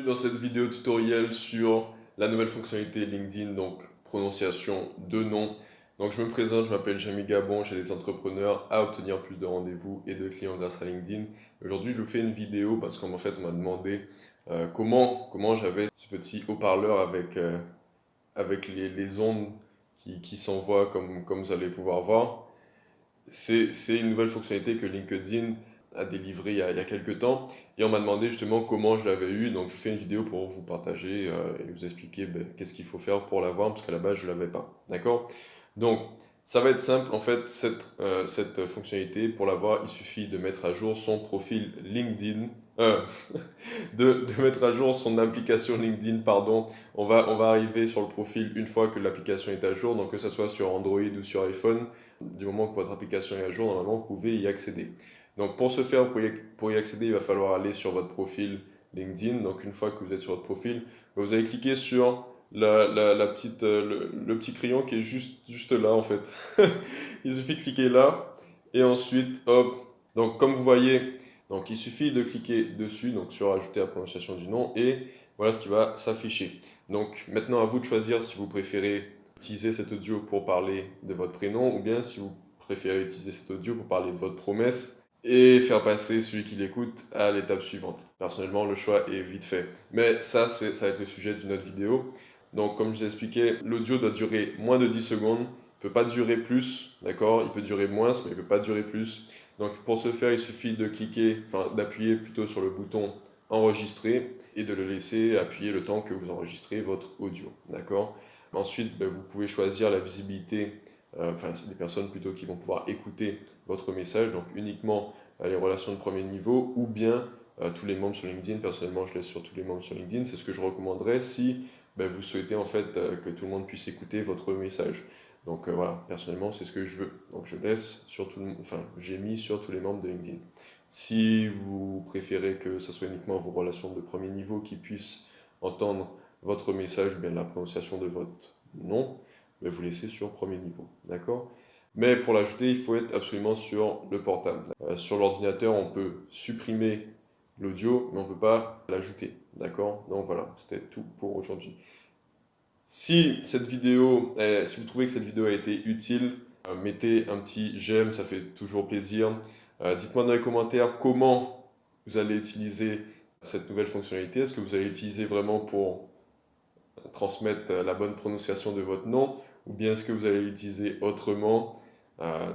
Bienvenue dans cette vidéo tutoriel sur la nouvelle fonctionnalité LinkedIn, donc prononciation de nom. Donc je me présente, je m'appelle Jamie Gabon, j'aide des entrepreneurs à obtenir plus de rendez-vous et de clients grâce à LinkedIn. Aujourd'hui je vous fais une vidéo parce qu'en fait on m'a demandé comment j'avais ce petit haut-parleur avec les ondes qui s'envoient comme vous allez pouvoir voir. C'est une nouvelle fonctionnalité que LinkedIn a délivrée il y a quelques temps et on m'a demandé justement comment je l'avais eu. Donc je fais une vidéo pour vous partager et vous expliquer qu'est-ce qu'il faut faire pour l'avoir parce qu'à la base je ne l'avais pas. D'accord? Donc ça va être simple en fait cette fonctionnalité. Pour l'avoir, il suffit de mettre à jour son profil LinkedIn. euh, de mettre à jour son application LinkedIn, pardon. On va arriver sur le profil une fois que l'application est à jour, donc que ce soit sur Android ou sur iPhone, du moment que votre application est à jour, normalement vous pouvez y accéder. Donc pour ce faire, pour y accéder, il va falloir aller sur votre profil LinkedIn. Donc une fois que vous êtes sur votre profil, vous allez cliquer sur la petite, le petit crayon qui est juste là en fait. Il suffit de cliquer là et ensuite, hop. Donc comme vous voyez, donc il suffit de cliquer dessus, donc sur ajouter la prononciation du nom et voilà ce qui va s'afficher. Donc maintenant à vous de choisir si vous préférez utiliser cet audio pour parler de votre prénom ou bien si vous préférez utiliser cet audio pour parler de votre promesse et faire passer celui qui l'écoute à l'étape suivante. Personnellement, le choix est vite fait. Mais ça va être le sujet d'une autre vidéo. Donc, comme je l'ai expliqué, l'audio doit durer moins de 10 secondes. Il ne peut pas durer plus, d'accord? Il peut durer moins, mais il ne peut pas durer plus. Donc, pour ce faire, il suffit de cliquer, enfin d'appuyer plutôt sur le bouton enregistrer et de le laisser appuyer le temps que vous enregistrez votre audio, d'accord? Ensuite, vous pouvez choisir la visibilité, enfin, c'est des personnes plutôt qui vont pouvoir écouter votre message, donc uniquement les relations de premier niveau ou bien tous les membres sur LinkedIn. Personnellement, je laisse sur tous les membres sur LinkedIn. C'est ce que je recommanderais si vous souhaitez en fait que tout le monde puisse écouter votre message. Donc voilà, personnellement, c'est ce que je veux. Donc je laisse sur tout le monde, enfin, j'ai mis sur tous les membres de LinkedIn. Si vous préférez que ce soit uniquement vos relations de premier niveau qui puissent entendre votre message ou bien la prononciation de votre nom, vous laissez sur premier niveau. D'accord? Mais pour l'ajouter, il faut être absolument sur le portable. Sur l'ordinateur, on peut supprimer l'audio, mais on ne peut pas l'ajouter. D'accord? Donc voilà, c'était tout pour aujourd'hui. Si si vous trouvez que cette vidéo a été utile, mettez un petit j'aime, ça fait toujours plaisir. Dites-moi dans les commentaires comment vous allez utiliser cette nouvelle fonctionnalité. Est-ce que vous allez l'utiliser vraiment pour transmettre la bonne prononciation de votre nom ou bien est-ce que vous allez l'utiliser autrement?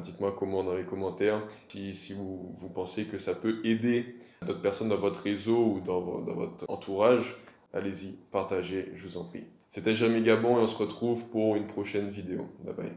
Dites-moi comment dans les commentaires. Si vous pensez que ça peut aider d'autres personnes dans votre réseau ou dans votre entourage, allez-y, partagez, je vous en prie. C'était Jamie Gabon et on se retrouve pour une prochaine vidéo. Bye bye.